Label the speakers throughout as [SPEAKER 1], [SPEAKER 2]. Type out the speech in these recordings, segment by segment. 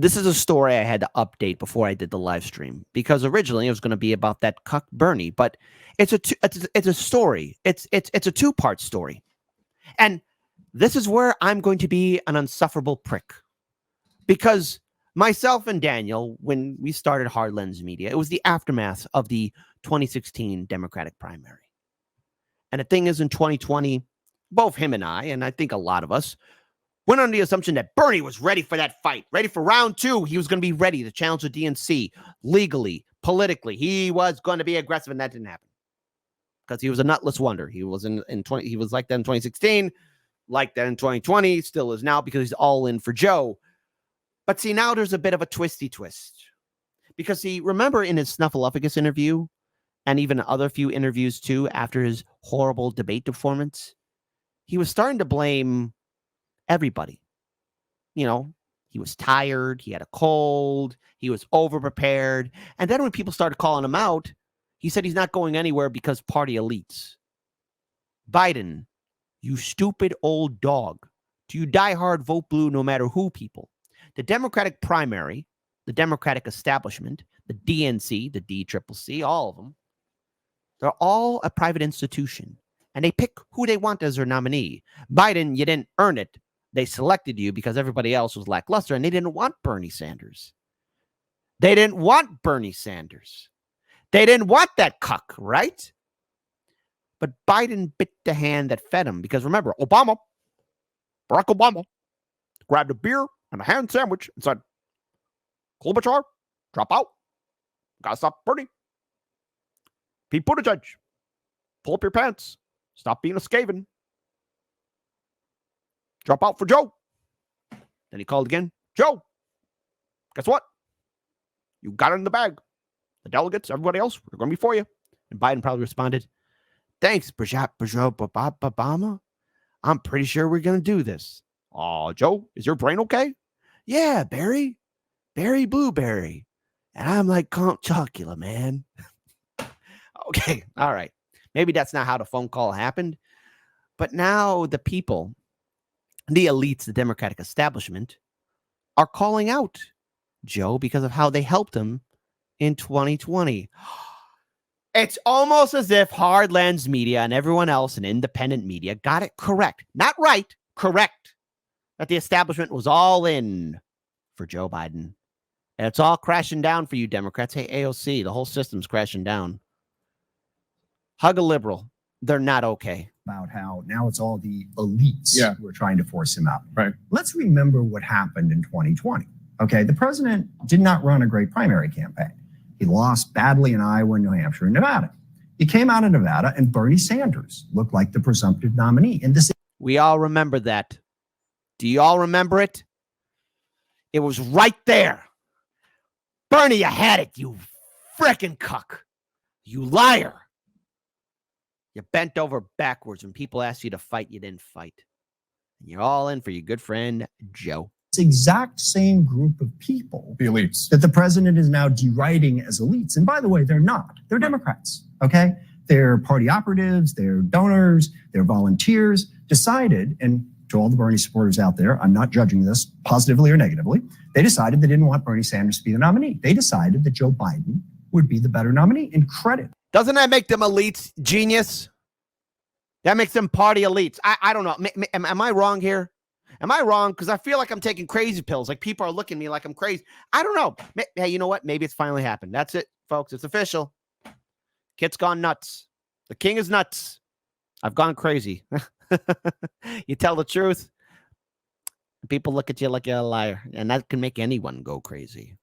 [SPEAKER 1] This is a story I had to update before I did the live stream because originally it was going to be about that cuck Bernie, but it's a story. It's a two-part story, and this is where I'm going to be an insufferable prick because myself and Daniel, when we started Hard Lens Media, it was the aftermath of the 2016 Democratic primary, and the thing is, in 2020, both him and I think a lot of us went on the assumption that Bernie was ready for that fight, ready for round two. He was going to be ready to challenge the DNC legally, politically. He was going to be aggressive, and that didn't happen because he was a nutless wonder. He was he was like that in 2016, like that in 2020, still is now because he's all in for Joe. But see, now there's a bit of a twisty twist because see, remember in his Snuffleupagus interview and even other few interviews too after his horrible debate performance, he was starting to blame everybody. You know, he was tired, he had a cold, he was overprepared. And then when people started calling him out, he said he's not going anywhere because party elites. Biden, you stupid old dog. Do you die hard vote blue no matter who, people? The Democratic primary, the Democratic establishment, the DNC, the DCCC, all of them, they're all a private institution. And they pick who they want as their nominee. Biden, you didn't earn it. They selected you because everybody else was lackluster, and they didn't want Bernie Sanders. They didn't want Bernie Sanders. They didn't want that cuck, right? But Biden bit the hand that fed him because remember, Barack Obama, grabbed a beer and a ham sandwich and said, Klobuchar, drop out. Gotta stop Bernie. Pete Buttigieg, pull up your pants. Stop being a skaven. Drop out for Joe. Then he called again. Joe, guess what? You got it in the bag. The delegates, everybody else, we're going to be for you. And Biden probably responded, thanks, Barack Obama. I'm pretty sure we're going to do this. Oh, Joe, is your brain okay? Yeah, Barry Blueberry. And I'm like Count Chocula, man. Okay, all right. Maybe that's not how the phone call happened. But now the people, the elites, the Democratic establishment, are calling out Joe because of how they helped him in 2020. It's almost as if Hard Lens Media and everyone else in independent media got it correct. Not right, correct. That the establishment was all in for Joe Biden. And it's all crashing down for you Democrats. Hey, AOC, the whole system's crashing down. Hug a liberal. They're not okay.
[SPEAKER 2] About how now it's all the elites who are trying to force him out.
[SPEAKER 3] Right.
[SPEAKER 2] Let's remember what happened in 2020. Okay, the president did not run a great primary campaign. He lost badly in Iowa, New Hampshire, and Nevada. He came out of Nevada, and Bernie Sanders looked like the presumptive nominee. And this,
[SPEAKER 1] we all remember that. Do you all remember it? It was right there. Bernie, you had it, you frickin' cuck. You liar. You bent over backwards when people asked you to fight, you didn't fight. And you're all in for your good friend, Joe.
[SPEAKER 2] It's exact same group of people,
[SPEAKER 3] the elites,
[SPEAKER 2] that the president is now deriding as elites. And by the way, they're not. They're Democrats, okay? They're party operatives, they're donors, they're volunteers, decided, and to all the Bernie supporters out there, I'm not judging this positively or negatively, they decided they didn't want Bernie Sanders to be the nominee. They decided that Joe Biden would be the better nominee. And credit.
[SPEAKER 1] Doesn't that make them elites, genius? That makes them party elites. I don't know. Am I wrong here? Am I wrong? Because I feel like I'm taking crazy pills. Like people are looking at me like I'm crazy. I don't know. Hey, you know what? Maybe it's finally happened. That's it, folks. It's official. Kit's gone nuts. The king is nuts. I've gone crazy. You tell the truth, people look at you like you're a liar. And that can make anyone go crazy.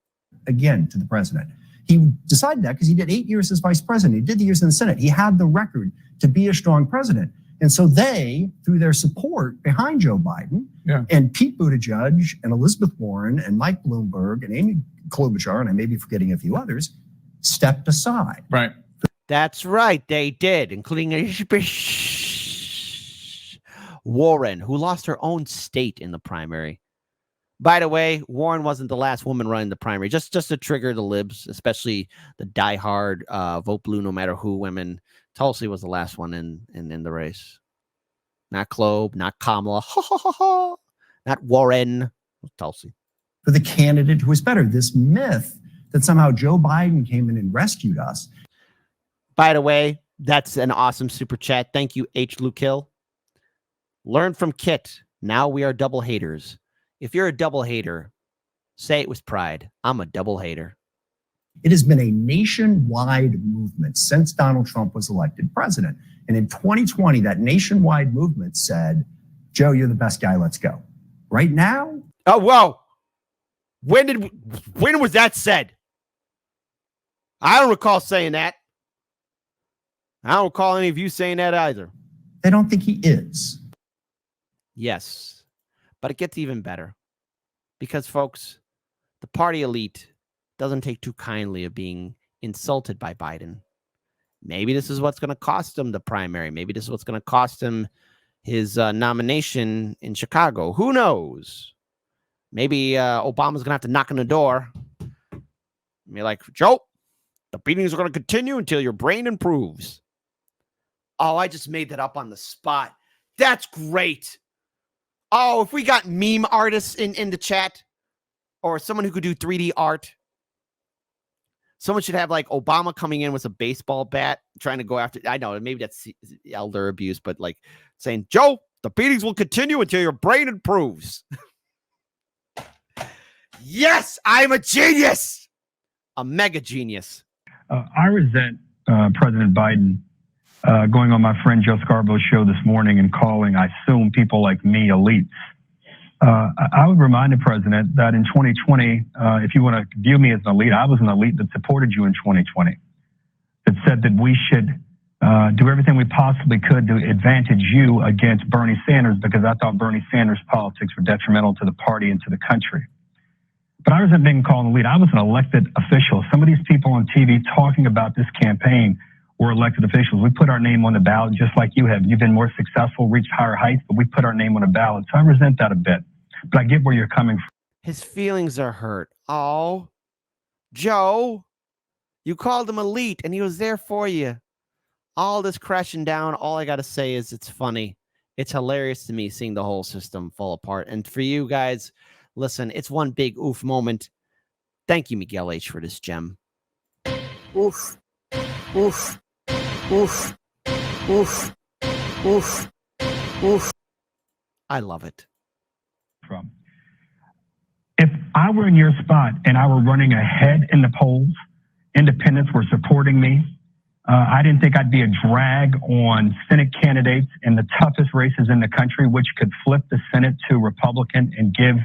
[SPEAKER 2] Again, to the president. He decided that because he did 8 years as vice president. He did the years in the Senate. He had the record to be a strong president. And so they, through their support behind Joe Biden and Pete Buttigieg and Elizabeth Warren and Mike Bloomberg and Amy Klobuchar, and I may be forgetting a few others, stepped aside.
[SPEAKER 3] Right.
[SPEAKER 1] That's right. They did, including Warren, who lost her own state in the primary. By the way, Warren wasn't the last woman running the primary. Just to trigger the libs, especially the diehard vote blue no matter who women. Tulsi was the last one in the race. Not Klob, not Kamala, not Warren, Tulsi.
[SPEAKER 2] for the candidate who was better. This myth that somehow Joe Biden came in and rescued us.
[SPEAKER 1] By the way, that's an awesome super chat. Thank you, H. Lukill. Learn from Kit. Now we are double haters. If you're a double hater, say it with pride. I'm a double hater.
[SPEAKER 2] It has been a nationwide movement since Donald Trump was elected president. And in 2020, that nationwide movement said, Joe, you're the best guy. Let's go. Right now.
[SPEAKER 1] Oh, whoa. When was that said? I don't recall saying that. I don't recall any of you saying that either.
[SPEAKER 2] They don't think he is.
[SPEAKER 1] Yes, but it gets even better because, folks, the party elite doesn't take too kindly of being insulted by Biden. Maybe this is what's going to cost him the primary. Maybe this is what's going to cost him his nomination in Chicago. Who knows? Maybe Obama's going to have to knock on the door and be like, Joe, the beatings are going to continue until your brain improves. Oh, I just made that up on the spot. That's great. Oh, if we got meme artists in the chat or someone who could do 3D art, someone should have like Obama coming in with a baseball bat trying to go after. I know maybe that's elder abuse, but like saying, Joe, the beatings will continue until your brain improves. Yes, I'm a genius. A mega genius.
[SPEAKER 3] I resent President Biden going on my friend Joe Scarborough's show this morning and calling, I assume, people like me elites. I would remind the president that in 2020, if you want to view me as an elite, I was an elite that supported you in 2020, that said that we should do everything we possibly could to advantage you against Bernie Sanders, because I thought Bernie Sanders' politics were detrimental to the party and to the country. But I wasn't being called an elite. I was an elected official. Some of these people on TV talking about this campaign were elected officials. We put our name on the ballot just like you have. You've been more successful, reached higher heights, but we put our name on the ballot. So I resent that a bit. But I get where you're coming from.
[SPEAKER 1] His feelings are hurt. Oh, Joe, you called him elite and he was there for you. All this crashing down, all I got to say is it's funny. It's hilarious to me seeing the whole system fall apart. And for you guys, listen, it's one big oof moment. Thank you, Miguel H., for this gem.
[SPEAKER 4] Oof. Oof. Oof. Oof. Oof. Oof.
[SPEAKER 1] I love it.
[SPEAKER 3] From. If I were in your spot and I were running ahead in the polls, independents were supporting me. I didn't think I'd be a drag on Senate candidates in the toughest races in the country, which could flip the Senate to Republican and give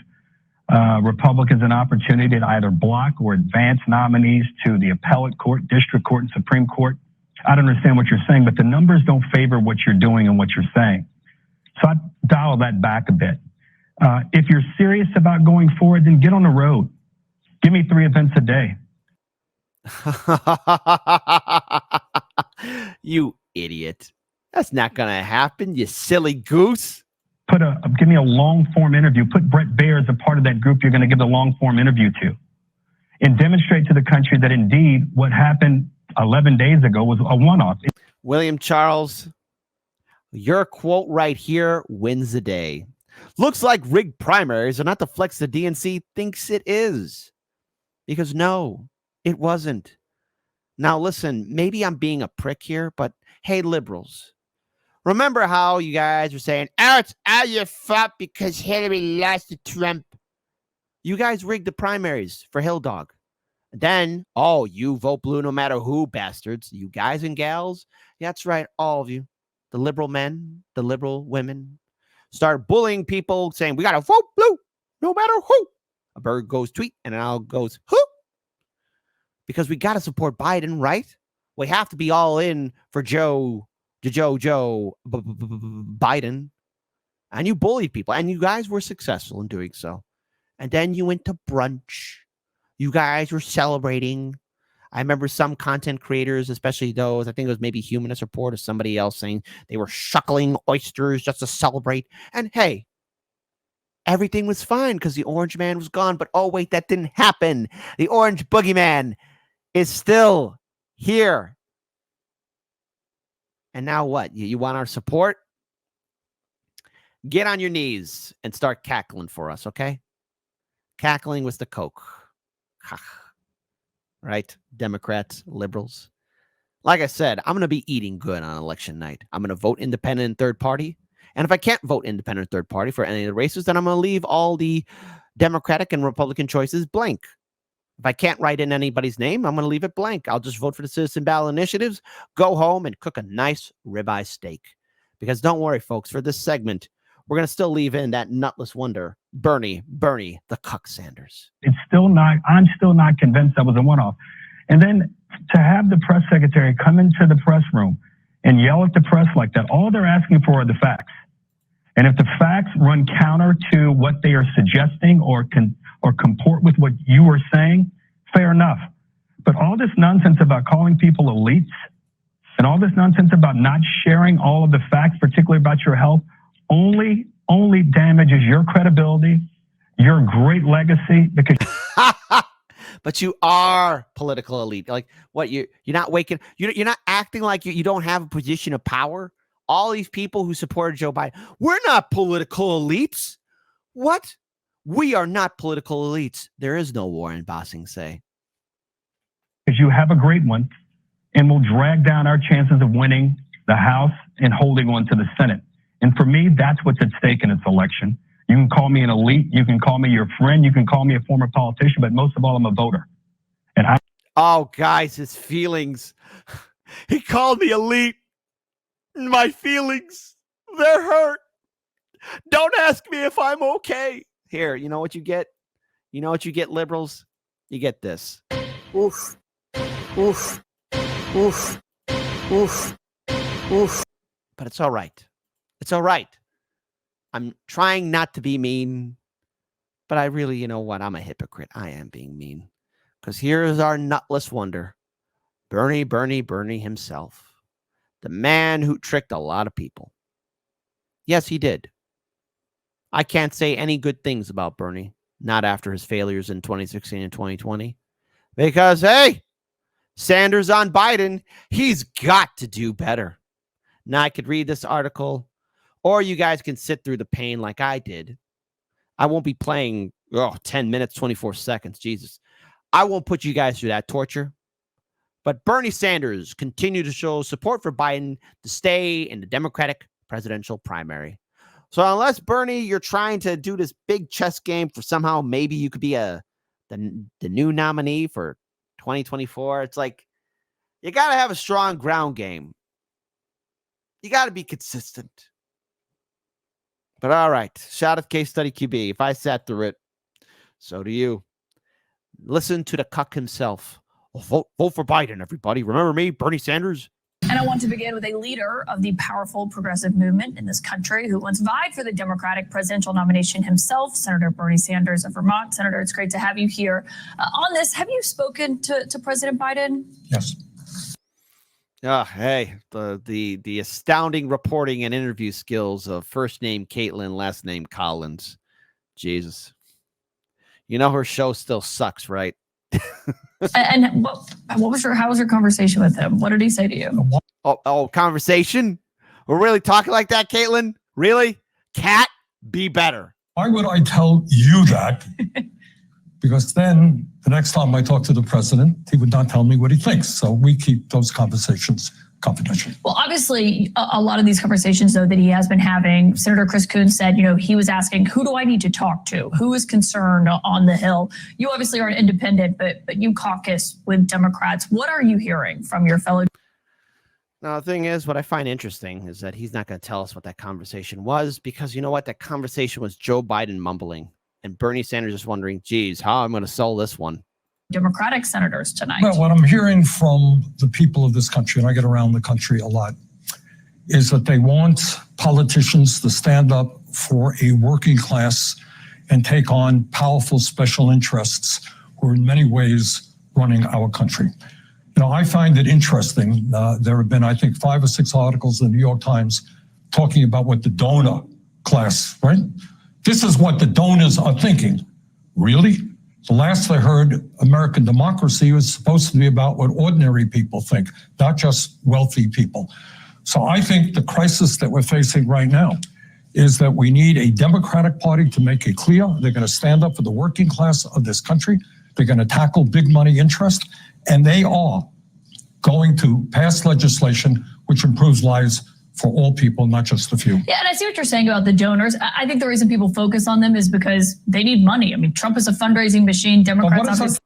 [SPEAKER 3] Republicans an opportunity to either block or advance nominees to the appellate court, district court, and Supreme Court. I don't understand what you're saying, but the numbers don't favor what you're doing and what you're saying. So I dial that back a bit. If you're serious about going forward, then get on the road. Give me 3 events a day.
[SPEAKER 1] You idiot. That's not going to happen, you silly goose.
[SPEAKER 3] Give me a long form interview. Put Brett Baer as a part of that group you're going to give the long form interview to, and demonstrate to the country that indeed what happened 11 days ago was a one-off.
[SPEAKER 1] William Charles, your quote right here wins the day. Looks like rigged primaries are not the flex the DNC thinks it is. Because no, it wasn't. Now listen, maybe I'm being a prick here, but hey, liberals, remember how you guys were saying, oh, it's all your fault because Hillary lost to Trump. You guys rigged the primaries for Hill Dog. Then, oh, you vote blue no matter who, bastards. You guys and gals, that's right, all of you. The liberal men, the liberal women, start bullying people, saying, we got to vote blue no matter who. A bird goes tweet, and an owl goes, who? Because we got to support Biden, right? We have to be all in for Joe Biden. And you bullied people, and you guys were successful in doing so. And then you went to brunch. You guys were celebrating. I remember some content creators, especially those, I think it was maybe Humanist Report or somebody else, saying they were shuckling oysters just to celebrate. And hey, everything was fine because the orange man was gone. But oh, wait, that didn't happen. The orange boogeyman is still here. And now what? You want our support? Get on your knees and start cackling for us, okay? cackling with the Coke. Right? Democrats, liberals. Like I said, I'm going to be eating good on election night. I'm going to vote independent and third party. And if I can't vote independent or third party for any of the races, then I'm going to leave all the Democratic and Republican choices blank. If I can't write in anybody's name, I'm going to leave it blank. I'll just vote for the citizen ballot initiatives, go home and cook a nice ribeye steak. Because don't worry, folks, for this segment, we're going to still leave in that nutless wonder, Bernie the Cuck Sanders.
[SPEAKER 3] I'm still not convinced that was a one-off. And then to have the press secretary come into the press room and yell at the press like that, all they're asking for are the facts. And if the facts run counter to what they are suggesting or comport with what you are saying, fair enough. But all this nonsense about calling people elites and all this nonsense about not sharing all of the facts, particularly about your health, only damages your credibility, your great legacy, because
[SPEAKER 1] but you are political elite. Like what? You're not waking. You're not acting like you don't have a position of power. All these people who supported Joe Biden, we're not political elites. What? We are not political elites. There is no Warren Bossing say.
[SPEAKER 3] Because you have a great one, and will drag down our chances of winning the House and holding on to the Senate. And for me, that's what's at stake in this election. You can call me an elite. You can call me your friend. You can call me a former politician. But most of all, I'm a voter. And
[SPEAKER 1] oh, guys, his feelings. He called me elite. My feelings, they're hurt. Don't ask me if I'm okay. Here, you know what you get? You know what you get, liberals? You get this.
[SPEAKER 4] Oof. Oof. Oof. Oof. Oof.
[SPEAKER 1] But it's all right. It's all right. I'm trying not to be mean, but I really, you know what? I'm a hypocrite. I am being mean. Because here is our nutless wonder. Bernie himself. The man who tricked a lot of people. Yes, he did. I can't say any good things about Bernie, not after his failures in 2016 and 2020. Because, hey, Sanders on Biden, he's got to do better. Now, I could read this article, or you guys can sit through the pain like I did. I won't be playing 10 minutes, 24 seconds. Jesus. I won't put you guys through that torture. But Bernie Sanders continued to show support for Biden to stay in the Democratic presidential primary. So unless, Bernie, you're trying to do this big chess game for somehow maybe you could be the new nominee for 2024, it's like you got to have a strong ground game. You got to be consistent. But all right, shout out Case Study QB. If I sat through it, so do you. Listen to the cuck himself. Vote for Biden, everybody. Remember me, Bernie Sanders?
[SPEAKER 5] And I want to begin with a leader of the powerful progressive movement in this country who once vied for the Democratic presidential nomination himself, Senator Bernie Sanders of Vermont. Senator, it's great to have you here. On this, have you spoken to President Biden?
[SPEAKER 2] Yes.
[SPEAKER 1] Hey, the astounding reporting and interview skills of first name Caitlin, last name Collins. Jesus. You know her show still sucks, right?
[SPEAKER 5] And how was your conversation with him? What did he say to you?
[SPEAKER 1] Conversation? We're really talking like that, Caitlin? Really? Cat, be better.
[SPEAKER 6] Why would I tell you that? Because then the next time I talk to the president, he would not tell me what he thinks. So we keep those conversations confidential.
[SPEAKER 5] Well, obviously, a lot of these conversations, though, that he has been having, Senator Chris Coons said, he was asking, who do I need to talk to? Who is concerned on the Hill? You obviously are an independent, but you caucus with Democrats. What are you hearing from your fellow?
[SPEAKER 1] Now, the thing is, what I find interesting is that he's not going to tell us what that conversation was, because you know what? That conversation was Joe Biden mumbling and Bernie Sanders just wondering, geez, how am I going to sell this one?
[SPEAKER 5] Democratic senators tonight.
[SPEAKER 6] Well, what I'm hearing from the people of this country, and I get around the country a lot, is that they want politicians to stand up for a working class and take on powerful special interests who are in many ways running our country. I find it interesting. There have been, I think, 5 or 6 articles in the New York Times talking about what the donor class, right? This is what the donors are thinking. Really? The last I heard, American democracy was supposed to be about what ordinary people think, not just wealthy people. So I think the crisis that we're facing right now is that we need a Democratic Party to make it clear they're going to stand up for the working class of this country. They're going to tackle big money interest, and they are going to pass legislation which improves lives for all people, not just a few.
[SPEAKER 5] Yeah, and I see what you're saying about the donors. I think the reason people focus on them is because they need money. I mean, Trump is a fundraising machine. Democrats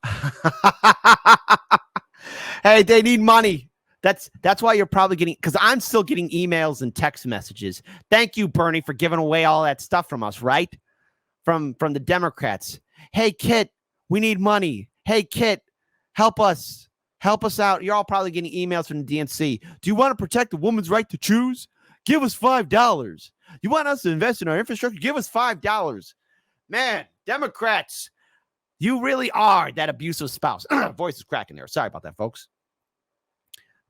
[SPEAKER 1] Hey, they need money. That's why you're probably getting, because I'm still getting emails and text messages. Thank you, Bernie, for giving away all that stuff from us, right? From the Democrats. Hey, Kit, we need money. Hey, Kit, help us. Help us out. You're all probably getting emails from the DNC. Do you want to protect the woman's right to choose? Give us $5. You want us to invest in our infrastructure? Give us $5. Man, Democrats, you really are that abusive spouse. Voice is cracking there. Sorry about that, folks.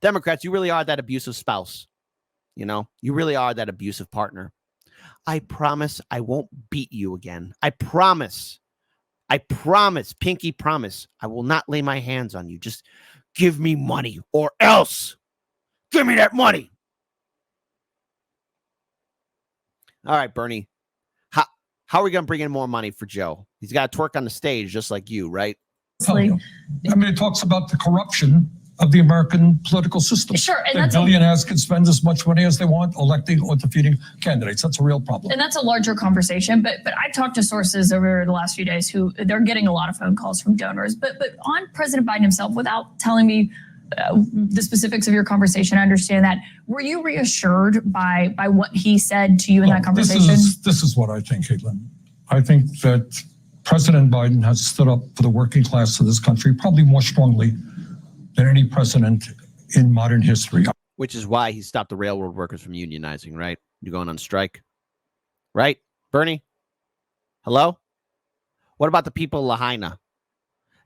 [SPEAKER 1] Democrats, you really are that abusive spouse. You know, you really are that abusive partner. I promise I won't beat you again. I promise. I promise, pinky promise, I will not lay my hands on you. Just give me money or else. Give me that money. All right, Bernie. How are we going to bring in more money for Joe? He's got to twerk on the stage just like you, right?
[SPEAKER 6] I mean, it talks about the corruption of the American political system.
[SPEAKER 5] Sure, and
[SPEAKER 6] that billionaires can spend as much money as they want electing or defeating candidates. That's a real problem.
[SPEAKER 5] And that's a larger conversation. But I've talked to sources over the last few days who they're getting a lot of phone calls from donors. But on President Biden himself, without telling me the specifics of your conversation, I understand that. Were you reassured by what he said to you in that conversation?
[SPEAKER 6] This is what I think, Caitlin. I think that President Biden has stood up for the working class of this country probably more strongly than any president in modern history.
[SPEAKER 1] Which is why he stopped the railroad workers from unionizing, right? You're going on strike. Right, Bernie? Hello? What about the people of Lahaina?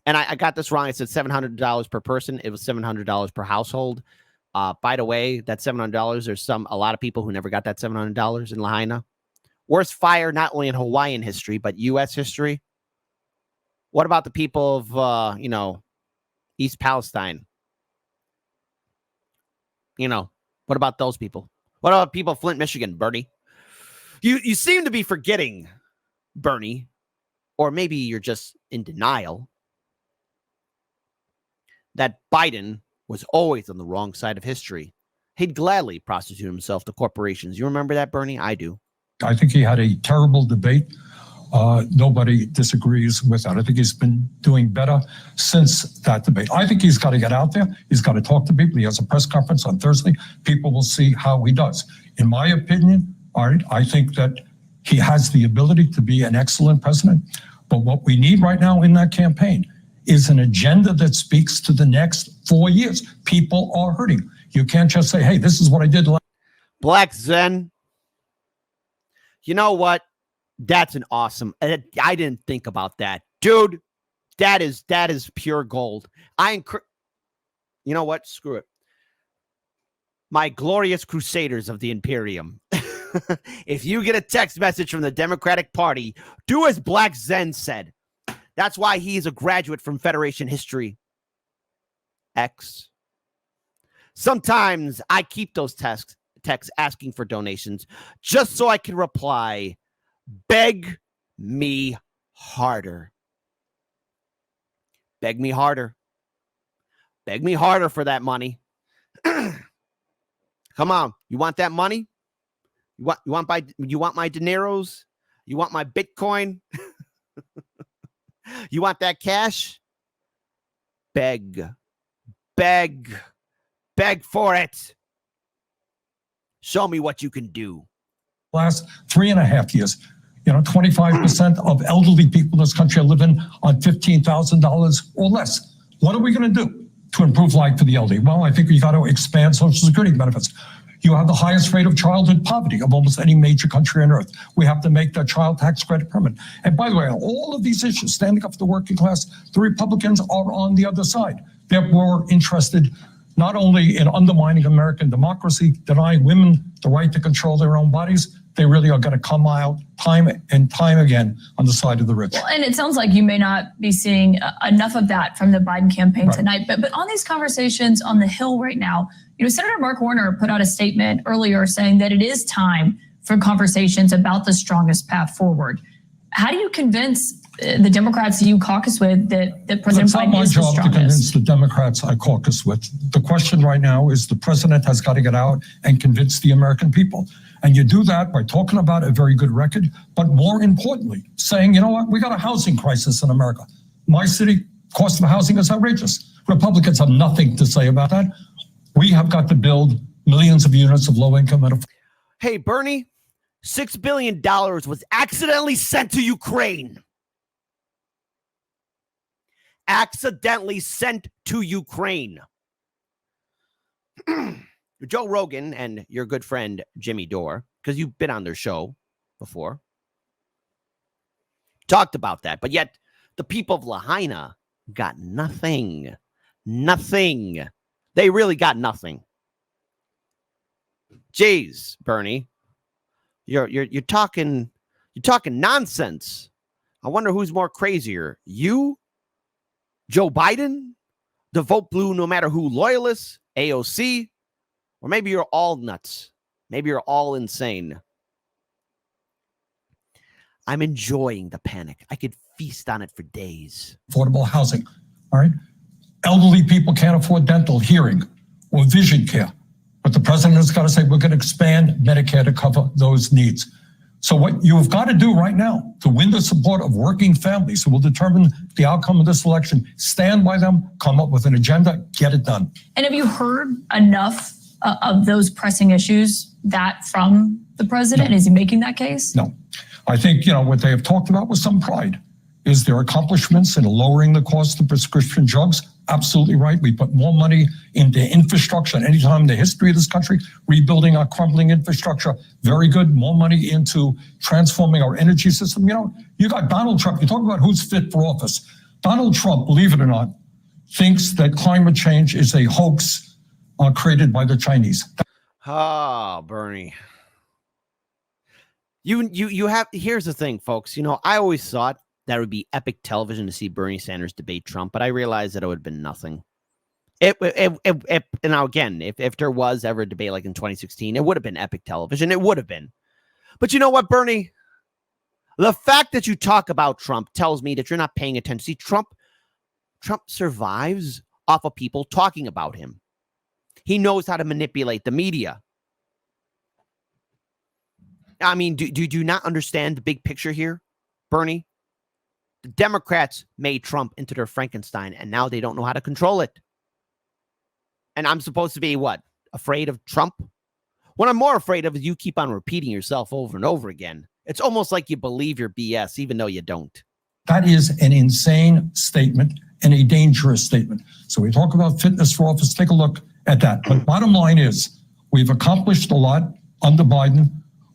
[SPEAKER 1] And I got this wrong. I said $700 per person. It was $700 per household. By the way, that $700, there's a lot of people who never got that $700 in Lahaina. Worst fire, not only in Hawaiian history, but U.S. history. What about the people of, East Palestine? What about those people? What about people of Flint, Michigan, Bernie? You seem to be forgetting, Bernie, or maybe you're just in denial, that Biden was always on the wrong side of history. He'd gladly prostitute himself to corporations. You remember that, Bernie? I do.
[SPEAKER 6] I think he had a terrible debate. Nobody disagrees with that. I think he's been doing better since that debate. I think he's got to get out there. He's got to talk to people. He has a press conference on Thursday. People will see how he does. In my opinion, Art, I think that he has the ability to be an excellent president. But what we need right now in that campaign is an agenda that speaks to the next 4 years. People are hurting. You can't just say, hey, this is what I did.
[SPEAKER 1] Black Zen. You know what? That's an awesome. I didn't think about that, dude. That is pure gold. You know what? Screw it. My glorious crusaders of the Imperium. If you get a text message from the Democratic Party, do as Black Zen said. That's why he is a graduate from Federation History X. Sometimes I keep those texts asking for donations just so I can reply, beg me harder. Beg me harder. Beg me harder for that money. Come on. You want that money? You want my dineros? You want my Bitcoin? You want that cash? Beg for it. Show me what you can do.
[SPEAKER 6] Last 3.5 years, 25% of elderly people in this country are living on $15,000 or less. What are we going to do to improve life for the elderly? Well, I think we got to expand Social Security benefits. You have the highest rate of childhood poverty of almost any major country on earth. We have to make that child tax credit permanent. And by the way, on all of these issues, standing up for the working class, the Republicans are on the other side. They're more interested not only in undermining American democracy, denying women the right to control their own bodies, they really are going to come out time and time again on the side of the rich.
[SPEAKER 5] Well, and it sounds like you may not be seeing enough of that from the Biden campaign tonight. But on these conversations on the Hill right now, Senator Mark Warner put out a statement earlier saying that it is time for conversations about the strongest path forward. How do you convince the Democrats you caucus with that President Biden is the strongest?
[SPEAKER 6] It's not my job to convince the Democrats I caucus with. The question right now is the president has got to get out and convince the American people. And you do that by talking about a very good record, but more importantly, saying, you know what, we got a housing crisis in America. My city, cost of housing is outrageous. Republicans have nothing to say about that. We have got to build millions of units of low income and
[SPEAKER 1] Hey, Bernie, $6 billion was accidentally sent to Ukraine. Accidentally sent to Ukraine. Joe Rogan and your good friend Jimmy Dore, because you've been on their show before, talked about that. But yet the people of Lahaina got nothing. Nothing. They really got nothing. Jeez, Bernie. You're talking nonsense. I wonder who's more crazier. You, Joe Biden, the vote blue no matter who loyalists, AOC, or maybe you're all nuts. Maybe you're all insane. I'm enjoying the panic. I could feast on it for days.
[SPEAKER 6] affordable housing. All right. Elderly people can't afford dental, hearing, or vision care. But the president has got to say, we're going to expand Medicare to cover those needs. So what you've got to do right now to win the support of working families who will determine the outcome of this election, stand by them, come up with an agenda, get it done.
[SPEAKER 5] And have you heard enough of those pressing issues that from the president?
[SPEAKER 6] No.
[SPEAKER 5] Is he making that case?
[SPEAKER 6] No. I think, what they have talked about with some pride is their accomplishments in lowering the cost of prescription drugs. Absolutely right. We put more money into infrastructure than any time in the history of this country, rebuilding our crumbling infrastructure. Very good. More money into transforming our energy system. You got Donald Trump. You talk about who's fit for office. Donald Trump, believe it or not, thinks that climate change is a hoax created by the Chinese.
[SPEAKER 1] Oh, Bernie. You have, here's the thing, folks. I always thought that it would be epic television to see Bernie Sanders debate Trump, but I realized that it would have been nothing. Now again, if there was ever a debate like in 2016, it would have been epic television. It would have been. But you know what, Bernie? The fact that you talk about Trump tells me that you're not paying attention. See, Trump survives off of people talking about him. He knows how to manipulate the media. I mean, do you not understand the big picture here, Bernie? The Democrats made Trump into their Frankenstein, and now they don't know how to control it. And I'm supposed to be what? Afraid of Trump? What I'm more afraid of is you keep on repeating yourself over and over again. It's almost like you believe your BS, even though you don't.
[SPEAKER 6] That is an insane statement and a dangerous statement. So we talk about fitness for office. Take a look at that. But bottom line is, we've accomplished a lot under Biden.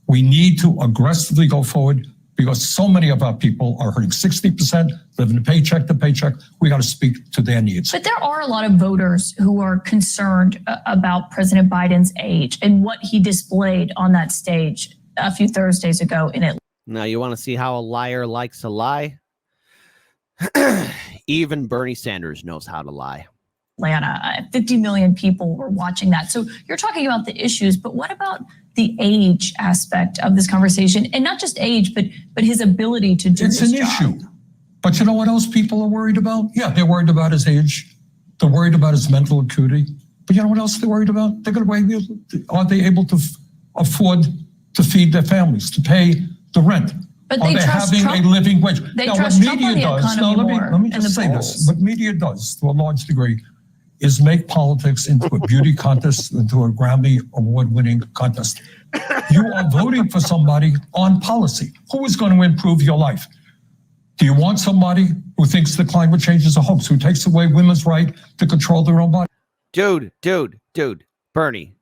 [SPEAKER 6] We need to aggressively go forward because so many of our people are hurting. 60% living paycheck to paycheck. We got to speak to their needs.
[SPEAKER 5] But there are a lot of voters who are concerned about President Biden's age and what he displayed on that stage a few Thursdays ago in Atlanta.
[SPEAKER 1] Now, you want to see how a liar likes to lie? Even Bernie Sanders knows how to lie.
[SPEAKER 5] 50 million people were watching that. So you're talking about the issues, but what about the age aspect of this conversation? And not just age, but his ability to do
[SPEAKER 6] it's
[SPEAKER 5] his
[SPEAKER 6] an
[SPEAKER 5] job.
[SPEAKER 6] issue. But you know what else people are worried about? Yeah, they're worried about his age. They're worried about his mental acuity. But you know what else they're worried about? Are they able to afford to feed their families, to pay the rent?
[SPEAKER 5] But
[SPEAKER 6] Are they having
[SPEAKER 5] Trump,
[SPEAKER 6] a living wage?
[SPEAKER 5] They
[SPEAKER 6] now,
[SPEAKER 5] trust
[SPEAKER 6] what
[SPEAKER 5] Trump
[SPEAKER 6] media
[SPEAKER 5] on the
[SPEAKER 6] does,
[SPEAKER 5] economy
[SPEAKER 6] now
[SPEAKER 5] more
[SPEAKER 6] let me
[SPEAKER 5] and
[SPEAKER 6] just
[SPEAKER 5] the
[SPEAKER 6] say
[SPEAKER 5] polls.
[SPEAKER 6] this. What media does, to a large degree, is make politics into a beauty contest, into a Grammy award-winning contest. You are voting for somebody on policy. Who is going to improve your life? Do you want somebody who thinks that climate change is a hoax, who takes away women's right to control their own body?
[SPEAKER 1] Dude, Bernie,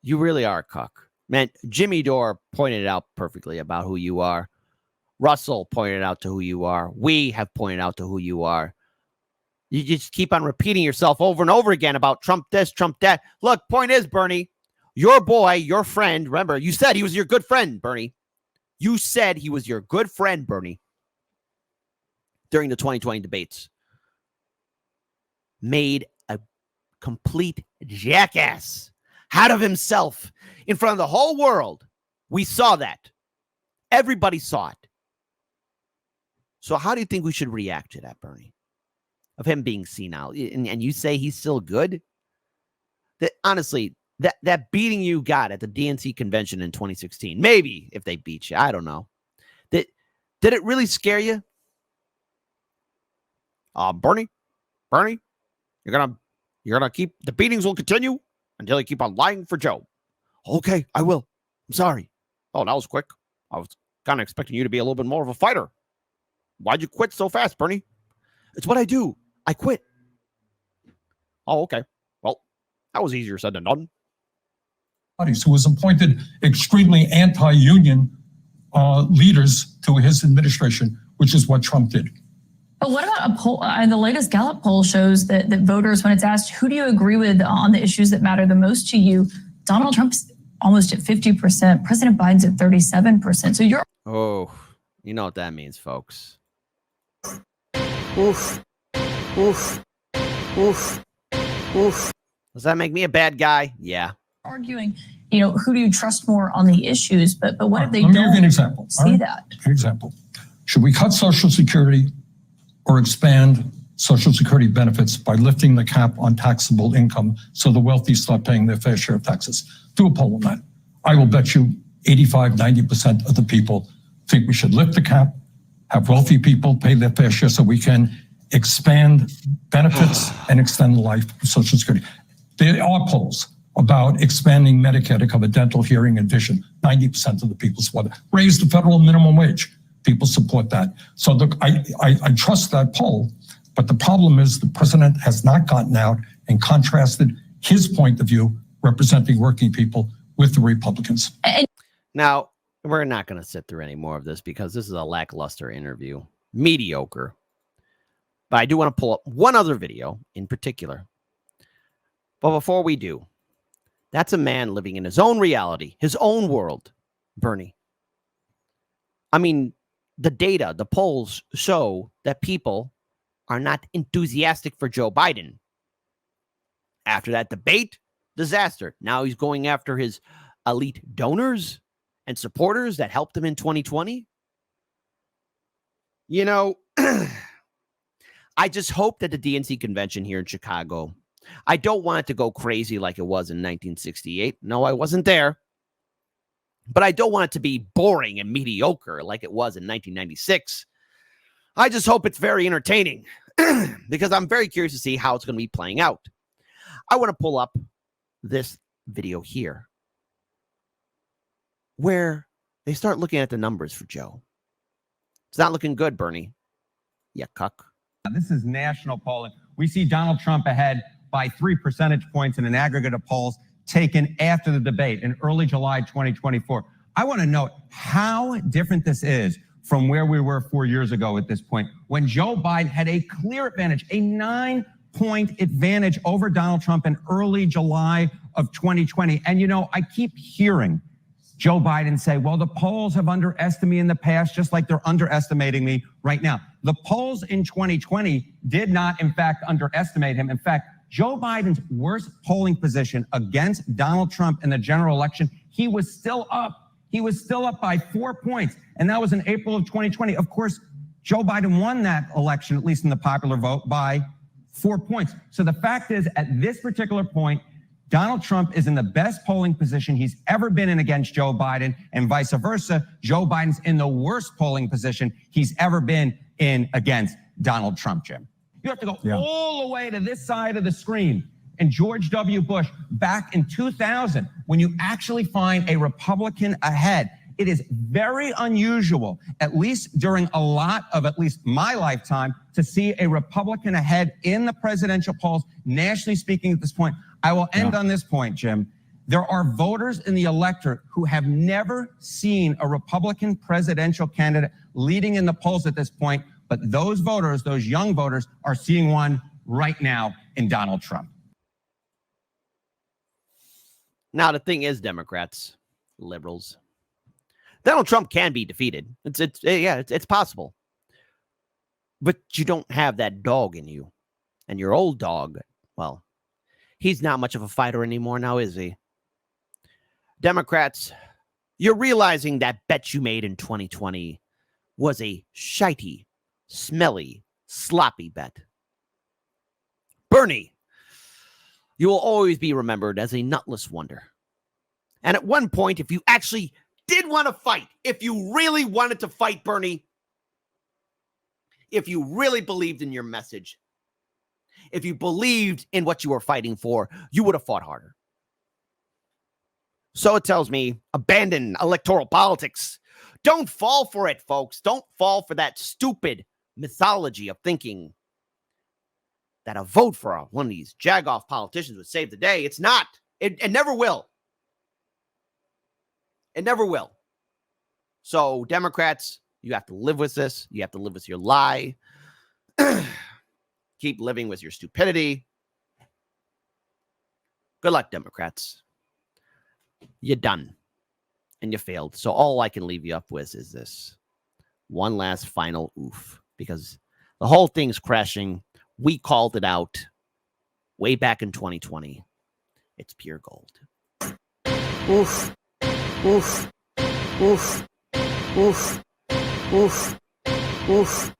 [SPEAKER 1] you really are a cuck. Man, Jimmy Dore pointed it out perfectly about who you are. Russell pointed out to who you are. We have pointed out to who you are. You just keep on repeating yourself over and over again about Trump this, Trump that. Look, point is, Bernie, your boy, your friend, remember, you said he was your good friend, Bernie. You said he was your good friend, Bernie, during the 2020 debates. Made a complete jackass. out of himself in front of the whole world. We saw that. Everybody saw it. So how do you think we should react to that, Bernie? Of him being senile. And you say he's still good? That honestly, that beating you got at the DNC convention in 2016, maybe if they beat you, I don't know. Did it really scare you? Bernie, you're gonna keep the beatings will continue until you keep on lying for Joe. Okay, I will. I'm sorry. Oh, that was quick. I was kind of expecting you to be a little bit more of a fighter. Why'd you quit so fast, Bernie? It's what I do. I quit. Oh, okay. Well, that was easier said than done.
[SPEAKER 6] Who was appointed extremely anti-union leaders to his administration, which is what Trump did.
[SPEAKER 5] But what about a poll? The latest Gallup poll shows that voters, when it's asked, who do you agree with on the issues that matter the most to you, Donald Trump's almost at 50%. President Biden's at 37%. So you're...
[SPEAKER 1] Oh, you know what that means, folks.
[SPEAKER 4] Oof. Oof. Oof. Oof.
[SPEAKER 1] Does that make me a bad guy? Yeah.
[SPEAKER 5] arguing, who do you trust more on the issues? But what if they
[SPEAKER 6] Let me
[SPEAKER 5] don't
[SPEAKER 6] give you an example.
[SPEAKER 5] see that?
[SPEAKER 6] An example. Should we cut Social Security or expand Social Security benefits by lifting the cap on taxable income so the wealthy start paying their fair share of taxes? Do a poll on that. I will bet you 85, 90% of the people think we should lift the cap, have wealthy people pay their fair share so we can expand benefits and extend the life of Social Security. There are polls about expanding Medicare to cover dental, hearing, and vision. 90% of the people support that. Raise the federal minimum wage. People support that. So I trust that poll, but the problem is the president has not gotten out and contrasted his point of view representing working people with the Republicans.
[SPEAKER 1] Now, we're not going to sit through any more of this because this is a lackluster interview. Mediocre. But I do want to pull up one other video in particular. But before we do, that's a man living in his own reality, his own world, Bernie. I mean, the data, the polls show that people are not enthusiastic for Joe Biden. After that debate, disaster. Now he's going after his elite donors and supporters that helped him in 2020. I just hope that the DNC convention here in Chicago, I don't want it to go crazy like it was in 1968. No, I wasn't there. But I don't want it to be boring and mediocre like it was in 1996. I just hope it's very entertaining because I'm very curious to see how it's going to be playing out. I want to pull up this video here where they start looking at the numbers for Joe. It's not looking good, Bernie. Yeah, cuck.
[SPEAKER 7] This is national polling. We see Donald Trump ahead by 3 percentage points in an aggregate of polls taken after the debate in early July 2024. I want to note how different this is from where we were 4 years ago at this point, when Joe Biden had a clear advantage, a 9-point advantage over Donald Trump in early July of 2020. And, I keep hearing Joe Biden say, well, the polls have underestimated me in the past, just like they're underestimating me right now. The polls in 2020 did not, in fact, underestimate him. In fact, Joe Biden's worst polling position against Donald Trump in the general election, he was still up. He was still up by 4 points. And that was in April of 2020. Of course, Joe Biden won that election, at least in the popular vote, by 4 points. So the fact is, at this particular point, Donald Trump is in the best polling position he's ever been in against Joe Biden, and vice versa. Joe Biden's in the worst polling position he's ever been in against Donald Trump, Jim. You have to go all the way to this side of the screen. And George W. Bush, back in 2000, when you actually find a Republican ahead, it is very unusual, at least during a lot of at least my lifetime, to see a Republican ahead in the presidential polls, nationally speaking at this point. I will end on this point, Jim. There are voters in the electorate who have never seen a Republican presidential candidate leading in the polls at this point. But those voters, those young voters, are seeing one right now in Donald Trump.
[SPEAKER 1] Now, the thing is, Democrats, liberals, Donald Trump can be defeated. It's possible. But you don't have that dog in you. And your old dog, well, he's not much of a fighter anymore now, is he? Democrats, you're realizing that bet you made in 2020 was a shitey, smelly, sloppy bet. Bernie, you will always be remembered as a nutless wonder. And at one point, if you actually did want to fight, if you really wanted to fight, Bernie, if you really believed in your message, if you believed in what you were fighting for, you would have fought harder. So it tells me, abandon electoral politics. Don't fall for it, folks. Don't fall for that stupid mythology of thinking that a vote for one of these jagoff politicians would save the day. It's not. It never will. It never will. So, Democrats, you have to live with this. You have to live with your lie. Keep living with your stupidity. Good luck, Democrats. You're done. And you failed. So all I can leave you up with is this. One last final oof. Because the whole thing's crashing. We called it out way back in 2020. It's pure gold.
[SPEAKER 4] Oof. Oof. Oof. Oof. Oof. Oof.